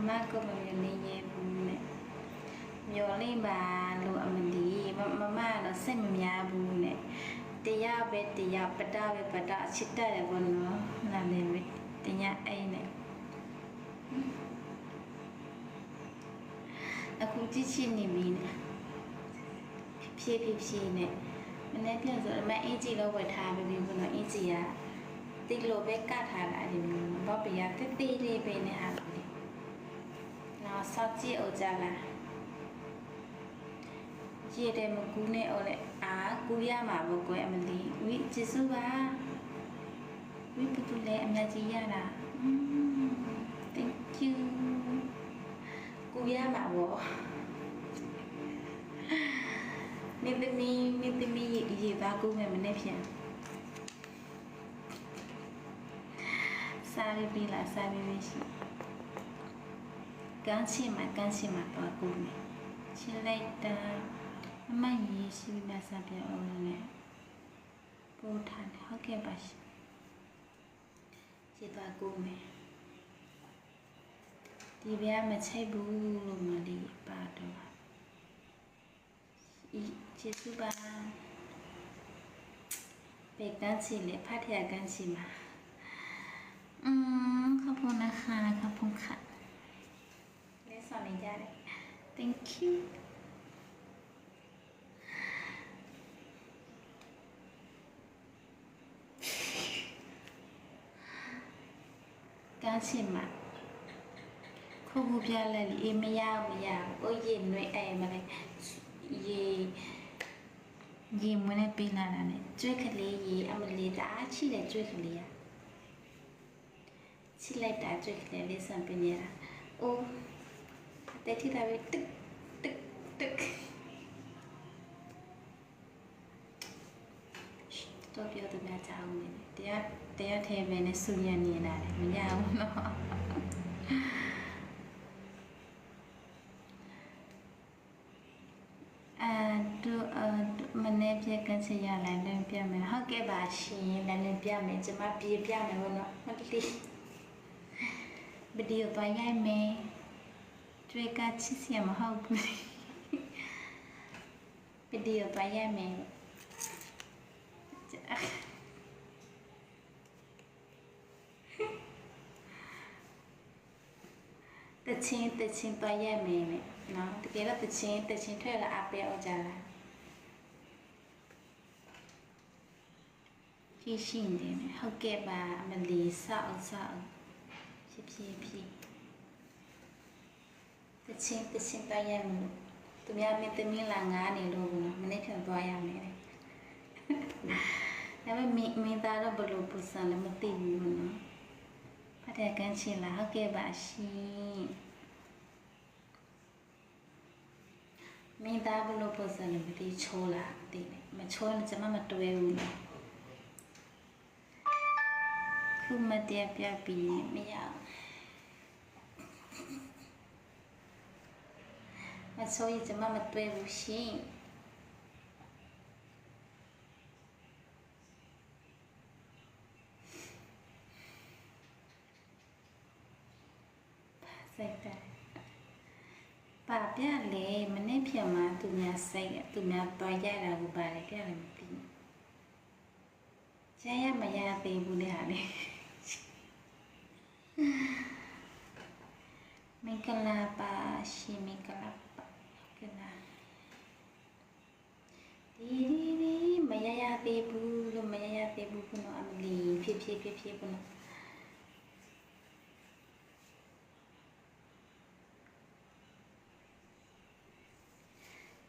妈个没有那些不呢，有那吧路阿们的，妈了什么呀不呢？第二呗，第二不打呗，不打，其他的不喏，那那呗，第二哎呢。အခုကြည့်ချင်နေပြီနဲ့ဖြည်းဖြည်းနဲ့မနေ့ပြန်ဆိုအမအင်ဂျီတော့ဝယ်ထားပြီဘုနော်အင်ဂျီကတိလိုပဲကတ်ထားတာဒီမျိုးဘောပီကတိတိလေးပဲနဲ့ဟာလို့နော်စောက်ကြည့်အောင်ကြလားကြည့်တယ်မကူးနဲ့အော်လေအာကူရမှာပေါ့ကွယ်အမလီဝိကျေစုပါဝိပတူလေအမြကြီးရတာthank you ကူရမှာပေါ့နေသမီးရေပါကူမယ်မနေ့ပြန်စားပြီးလားစားပြီးရှိကန်းချင်မှာတော့ကူမယ်ချင်းလိုက်တာအမကြီးရှိမှစားပြအောင်လည်းပို့ထားတယ်ဟုတ်ကဲ့ပါရှင်ကျေတော့ကူမယ်ဒီပြားမချိတ်ဘူးလို့မလေးပါတော့ကျေစုပါပေကန်းစီလေဖတ်ရကန်းစီမှာขอบคุณนะคะขอบคุณค่ะเล่นสอนนิยายเลย thank you กန်းစီမှာခုခုပြလိုက်လေမရအိုးရင်နှွေးအဲမလေးရေမွေးနဲ့ပေးလာတာနဲ့ကျွဲကလေးရေအမလေးတအားချိတဲ့ကျွဲကလေးอ่ะချိလိုက်တာကျွဲကလေးလေးစံပနေတာအိုးတဲ့ထိတာပဲတက်တော့ပြောသူများကြောင်းနေတရားထဲပဲနဲ့စူရနေတာလေမရဘူးเนาะမနေ့ပြကန်းစရလိုင်းလင်းပြမယ်ဟုတ်ကဲ့ပါရှင်လင်းပြမယ်ကျမပြေးပြမယ်ဘောနော်မတလေးဗီဒီယိုသွားရိုက်မယ်တွေ့ကချစ်စရာမဟုတ်ဘူးဗီဒီယိုသွားရိုက်မယ်တချင်းသွားရိုက်မယ်နော်တကယ်တော့တချင်းထွက်လာအပေးအောင်ကြလားဖြည့်ရှိနေတယ်ဟုတ်ကဲ့ပါအမလီဆောက်ဖြည်းတချင်းသွားရမယ်သူများမင်းသမီးလာငားနေလို့ဘူးနော်မနေ့ပြန်သွားရမယ်ဒါပေမဲ့မင်းသားတော့ဘလို့ပူစံလည်းမသိဘူးနော်ဖတ်တဲ့ကန်းချင်လားဟုတ်ကဲ့ပါရှင်မင်းသားဘလို့ပူစံလည်းမသိချိုးလားသိတယ်မချိုးရင်ကျမမတွဲဘူးနော်ခုမတည့်ပြပြီးမရမဆိုရင်ကျမမတွေ့ဘူးရှင်စိတ်တယ်ပါပြလေမနေ့ပြန်မှသူများစိတ်သူများတွားရတာကိုပါလေပြလည်းမသိဘူးကြားရမရသေးဘူးလေဟာလေမင်္ဂလာပါရှင်မင်္ဂလာပါကလာဒီမရသေးဘူးလို့မရသေးဘူးဘုနော်အမလီဖြည်းဘုနော်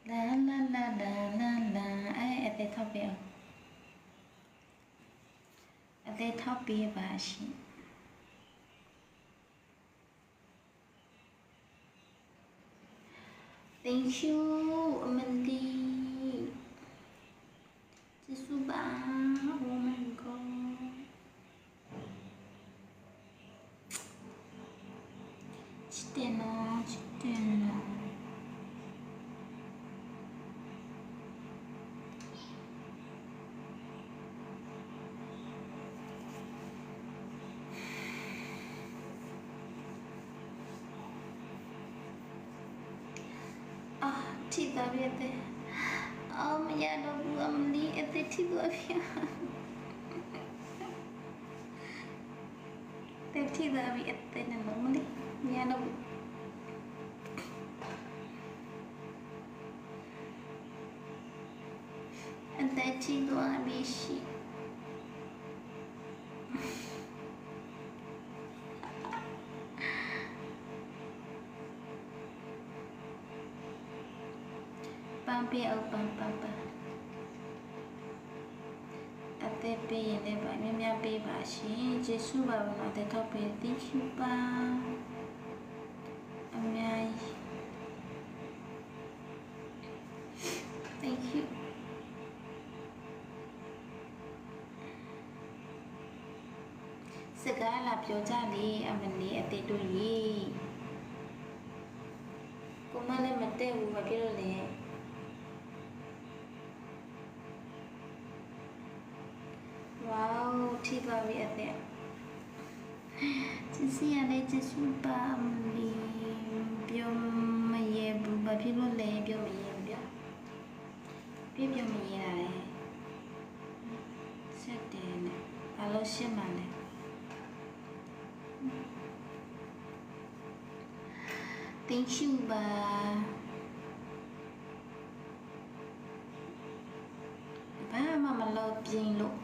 လာအဲ့အသေးထောက်ပြအောင်အသေးထောက်ပြပါရှင်Thank you, Amandi. Jisuba, oh my god. Chiteno. ထိသွားပြီအသေးအော်မရတော့ဘူးအမလီအသေးထိသွားပြီတဲ့ထိသွားပြီအသေးနဲ့လုံးမလီမရတော့ဘူးအသေးထိသွားပြီရှိပန်းပြအောင်ပန်းအသက်ပေးရင်လည်းပါများများပေးပါရှင်ကျေးဇူးပါဘုရားတဲ့တော့ပေး thank you ပါအများကြီး thank you စကားလာပြောကြလေအမလေးအသေးတို့ရေကိုမလည်းမတည့်ဘူးမပြောလို့လေဝေါထိသွားပြီအသက်စစ်စီရတဲ့ကျေးဇူးပါအမလေးပြောမရဲဘူးဘာဖြစ်လို့လဲပြောမရဲဘူးပြောမရဲတာလေစက်တယ်နဲ့ဘာလို့ရှင်းမှလဲthank you ပါဘာမှမလုပ်ပြင်းလို့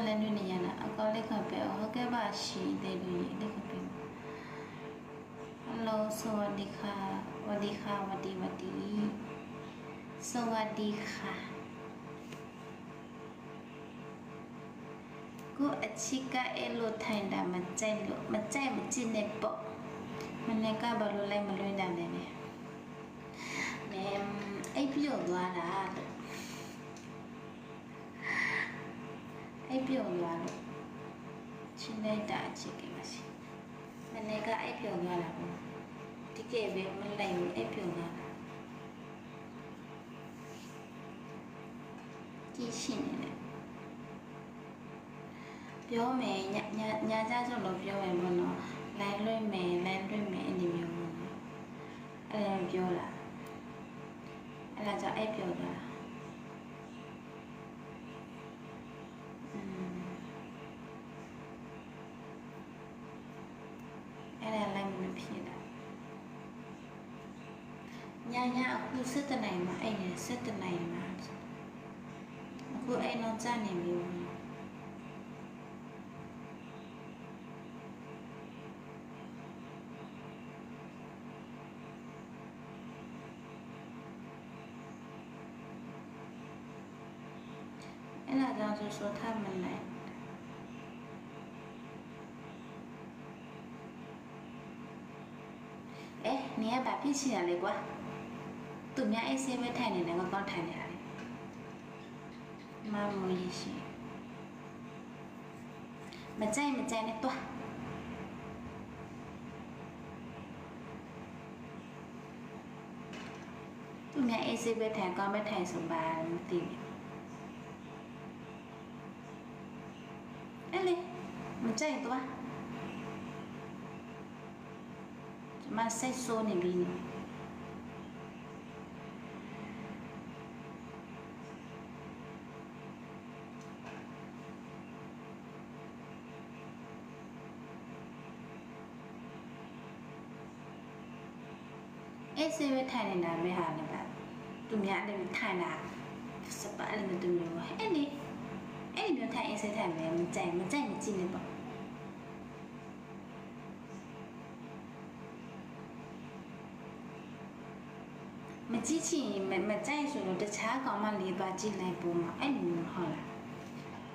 လည်းလွင့်နေရတာအကောလေးခပဲဟုတ်ကဲ့ပါရှင်တဲ့လူကြီးလေးခပဲ hello สวัสดีค่ะสวัสดีค่ะสวัสดีค่ะကိုအချစ်ကအဲ့လိုထိုင်တာမကြိုက်မကြည့်နဲ့ပေါ့မနေ့ကဘာလို့လဲမလွှင့်တာလဲမဲအိပ်ပြုတ်သွားတာအိပ်ပြုတ်သွားလို့ချင်းလိုက်တာအချစ်ကမရှိမနေ့ကအိပ်ပြုတ်သွားတာပေါ့ဒီကဲပဲမလိုက်ဘူးအိပ်ပြုတ်သွားတာကြည့်ရှင်းနေတယ်ပြောမယ်ညကြဆိုလို့ပြောမယ်ပေါ့နော်လိုင်းလွှင့်မယ်အဲ့ဒီမျိုးပေါ့နော်အဲ့ပြောလာအဲ့ဒါကြောင့်အဲ့ပြောတာအဲ့ဒါလည်းမဖြစ်တာညအခု7 နိုင်မှာအဲ့နေ7 နိုင်မှာအခုအဲ့တော့ကြာနေပြီအဲ့ဒါကြောင့်ဆိုထားမလိုက်နေရပါဖြစ်ချင်ရလေကွာသူများအိတ်ဆေးပဲထိုင်နေတယ်ငါကောင်းထိုင်နေရတယ်မမွေးရှိမကြိုက်နဲ့တွားသူများအိတ်ဆေးပဲထိုင်ကောင်းပဲထိုင်ဆိုပါမသိဘူးအဲ့လေမကြိုက်တွားမစိတ်ဆိုးနေပြီအဲ့ဆေးပဲထိုင်နေတာပဲဟာလည်းပါသူများလည်းထိုင်တာစပါလည်းမတူဘူးအဲ့လေအဲ့ဒီမျိုးထိုင်အေးဆေးထိုင်မယ်မကြိုက်မကြည့်နေပေါ့မကြည့်ချင်မကြိုက်ဆိုတော့တခြားကောင်မလေးပါကြည့်လိုက်ပုံမှာအဲ့လိုမျိုးဟုတ်လား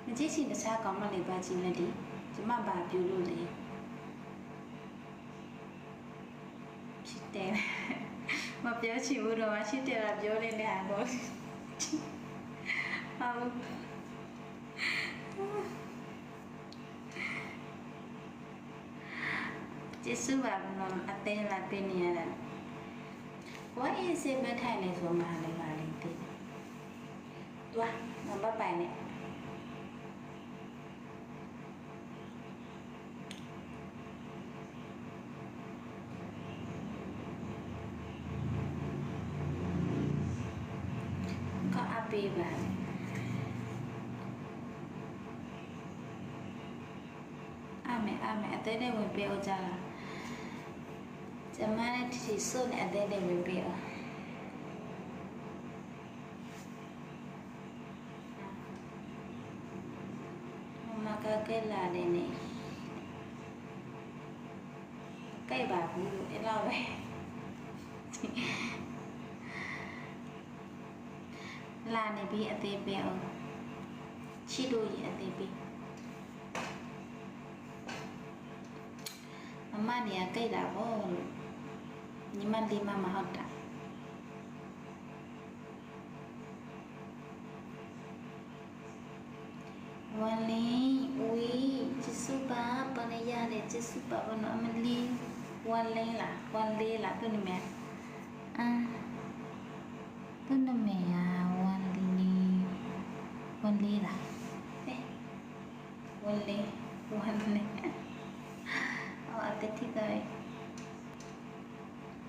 မကြည့်ချင်တခြားကောင်မလေးပါကြည့်လိုက်ဒီကျမပါပြလို့လေဖြစ်တယ်မပြောချင်ဘူးတော့ရှိတယ်လားပြောနေတယ်ဟာတော့ဟုတ်ကျေးဇူးပါဘုရားအသေးလာပေးနေရတာဝိုင်းရေးစေးမထိုင်နေဆိုမှလည်းပါလိမ့်တယ်။တွားမမပိုင်နဲ့ ပေးပါတယ်အမေအသေးလေးဝင်ပေးအောင်ကြလားကျမနဲ့တီစုနဲ့အသေးလေးဝင်ပေးအောင်မကကဲလာတယ်နေကြိုက်ပါဘူးလို့အဲ့လိုပဲလာနေပြီးအသေးပေးအောင်ချီတို့ရအသေးပေးမမနေကြိုက်တာပေါ့ညီမလေးမမဟုတ်တာวันนี้อุ้ยจิสุปาปนยาเลยจิสุปาวันอมลีวันเล่ล่ะวันเล่ล่ะตัวนี้แม่ตัวนี้แม่วันนี้วันเล่ล่ะวันเล่เอาอัตติได้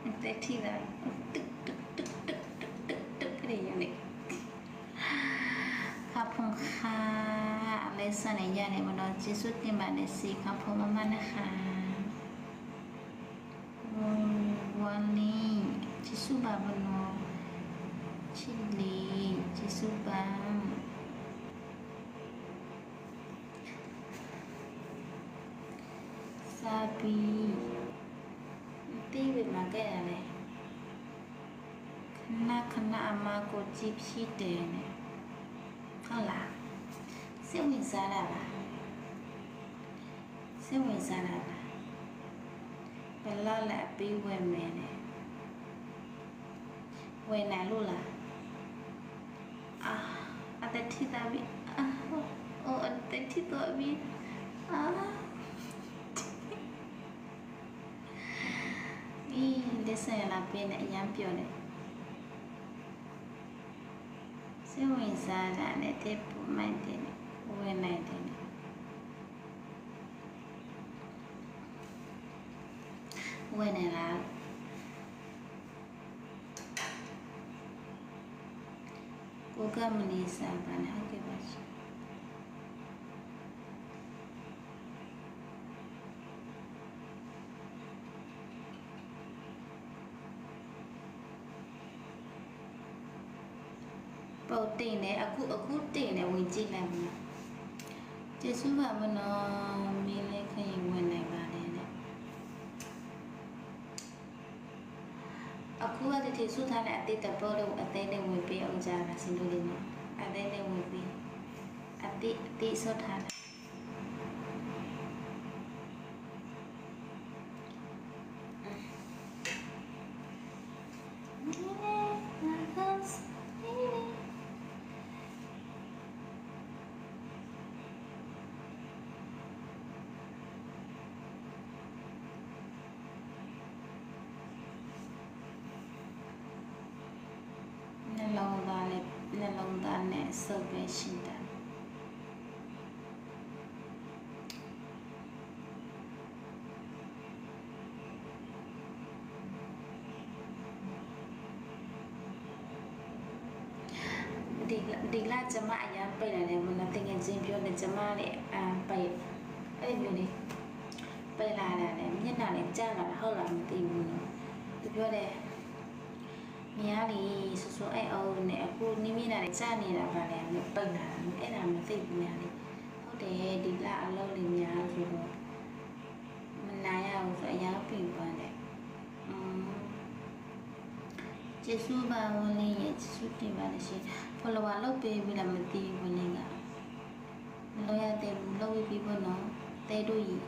อัตติได้ตึกตึกตึกตึกตึกตึกตึกอะไรอย่างนี้ขอบคุณค่ะอะไรสักอย่างเนี่ยมันจิสุติมาในสีขอบคุณมากๆนะคะวันนี้จิสุบาบโนชิลีจิสุบาซาบีตีเวมาแก่เลยคณะอามาโกจิพิเตเนี่ยဟုတ်လားစိတ်ဝင်စားတာလားစိတ်ဝင်စားတာလားဘယ်လောက်လဲပြီးဝင်မယ်နဲ့ဝင်နိုင်လို့လားအသက်ထိတာပြီအသက်ထိတော့ပြီလက်ဆက်လာပြင်းနဲ့အရန်ပြောတယ်စိတ်ဝင်စားတာနဲ့တဲ့ပုံမှန်တယ်ဝင်နိုင်တယ်ဝင်နေလားကိုကမနေစားပါနဲ့ဟုတ်ကဲ့ပါရှင်ပုတ်တင်တယ်အခုတင်တယ်ဝင်ကြည့်လိုက်မလားကျေးဇူးပါမနော်မင်းလေးခရင်ဝင်နိုင်ပါလေနဲ့အခုကတည်းကစုထားတဲ့အတိတ်တပေါ်လို့အသေးလေးဝင်ပေးအောင်ကြားတာစင်တို့လေးနော်အသေးလေးဝင်ပေးအတိစုထားတာနှလုံးသားနဲ့စုပ်ပဲရှင်းတာဒီလာကျမအရင်ပိတ်လာတယ်မနတင်ငယ်ချင်းပြောနေကျမလည်းပိတ်အဲ့လိုမျိုးလေးပိတ်လာတယ်မျက်နှာလည်းကျလာတာဟုတ်လားမသိဘူးနော်သူပြောတယ်မြားလေးဆူဆူအဲ့အောင်နဲ့အခုနိမိနာလေးကြားနေတာပါလေပိတ်လာတာအဲ့ဒါမသိဘူးများလေးဟုတ်တယ်ဒီလအလုပ်လေးများဆိုတော့မနာရဘူးဆိုအရင်ပြင်ပန်းတယ်ကျေးဇူးပါဝင်လေးရဲ့ကျေးဇူးတင်ပါတယ်ရှင် follower လုပ်ပေးပြီလားမသိဘူးဝင်လေးကမလုပ်ရသေးဘူးလုပ်ပြီးပေါ့နော်တဲတို့ကြီး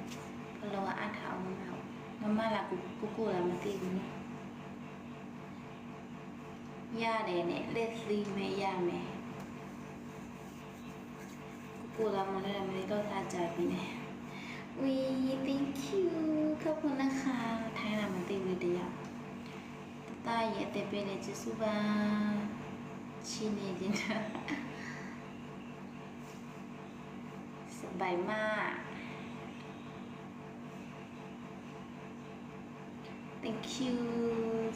follower အထောက်အောင်မလာကိုလာမသိဘူးနော်ရတယ်နဲ့လက်စီမဲရမယ်ကိုလာမလည်းမလေးတော့ထားကြပြီနဲ့ we thank you ခပ်ခုနခါထိုင်းလာမသိဘူးတရားတာရဲ့တဲ့ပေးနေကျေးဇူးပါချင်းနေတင်တာစဘိုင်မာ thank you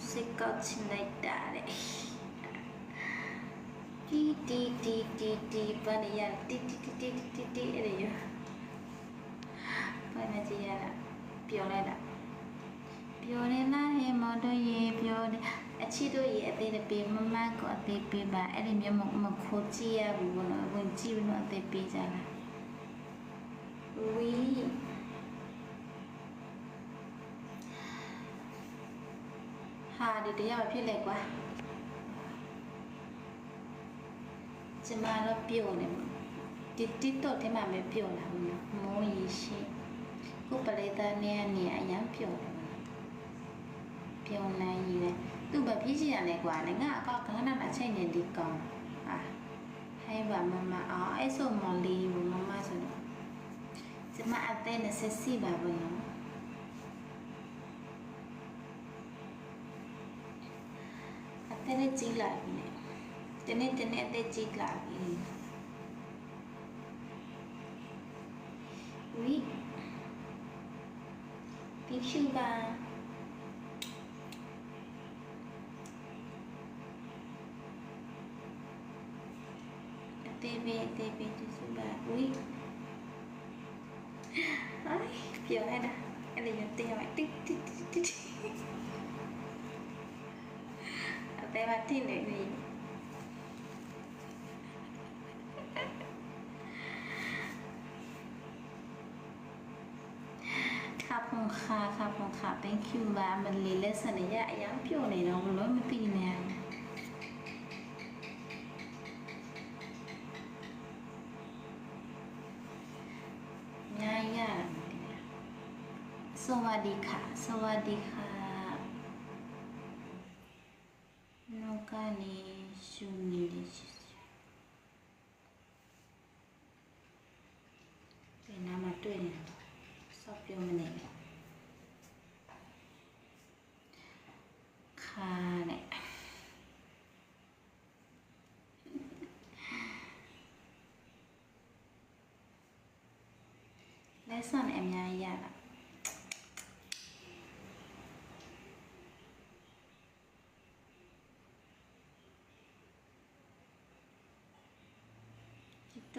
စိတ်ကောက်ချင်လိုက်တာလေ တီဘာနေရတီအဲ့ဒါရဘာနေကြရတာပြောလိုက်တာပြောနေလားဟဲ့မော်တို့ရေပြောနေအချစ်တို့ရေအသေးတပေးမမကအသေးပေးပါအဲ့ဒီမျိုးမခိုးကြည့်ရဘူးဘောနော်ဝင်ကြည့်ပြီးတော့အသေးပေးကြလားဝီဟာဒီတရားဖြစ်လေကွာကျမတော့ပြုတ်နေမှာတိတော့ထဲမှာပဲပြုတ်လာဘူးနော်မိုးရီရှိကိုပလေသားနဲ့အနေအရန်ပြုတ်တယ်ပြုံးနိုင်ရည်သူ့ဘာဖြစ်စီရလဲကွာလေငါအကောက်ခဏနာချိန်နေဒီကောင်ဟာဟဲ့ဘာမမအော်အဲ့ဆိုမလီဘူးမမဆိုတော့ကျမအသက်နဲ့ဆက်စီပါဘူးနော်အသက်နဲ့ကြီးလာပြီလေတနေ့အသက်ကြီးလာပြီဝီဒီရှူပါတေးဒီစပါဝီအိုင်ပြောရတာအဲ့ဒီတေးရတိအသေးမတင်နေပြီခါ thank you ပါမလီလက်စနေရအရင်ပြုတ်နေတော့ဘလို့မသိနေสวัสดีค่ะโนกาเนชูนิลิชิเป็นน้ำมาด้วยเนี่ยชอบเปรี้ยวมันเนี่ยค่ะเนี่ยและส่วนแอมยายาล่ะ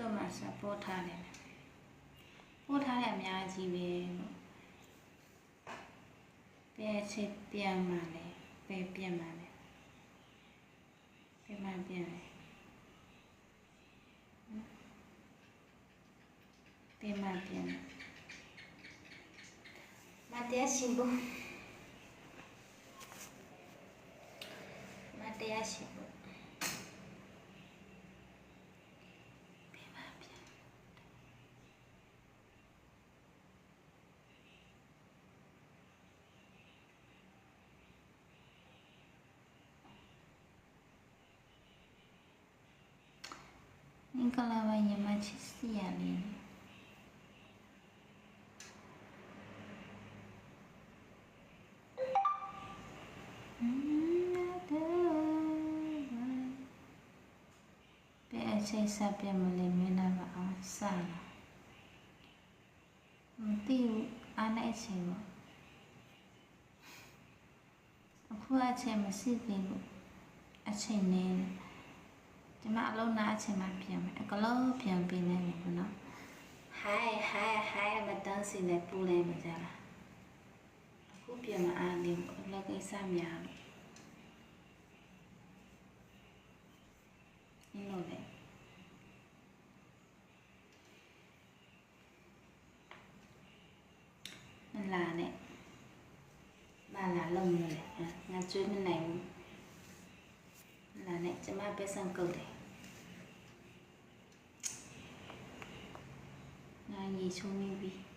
တော့မှစပို့ထားတယ်ပို့ထားတယ်အများကြီးပဲပဲချစ်ပြန်မှလည်းပဲပြန်မှလည်းပြန်တယ်မတရားရှင်ဘူးင်္ဂလာပါညီမချစ်စီရလေးပဲအချိန်ဆက်ပြမလေးမင်းနာပါအောင်စလာမသိဘူးအားနဲ့အချိန်ပေါ့အခုအချိန်မရှိသေးဘူးအချိန်နေကျမအလုံးနာအချိန်မှပြန်မယ်အကလုံးပြန်ပေးနေပြီပေါ့နော်ဟိုင်မတန်းစီနဲ့ပူနေမှာကြလားအခုပြန်မအားနေဘူးအလုပ်ကိစ္စများလို့လေလာနဲ့လာလုံးနေလေငါကျွေးမနိုင်ဘူးလာနဲ့ကျမပဲဆောင်ကုတ်တယ်ငါညီချုံနေပြီ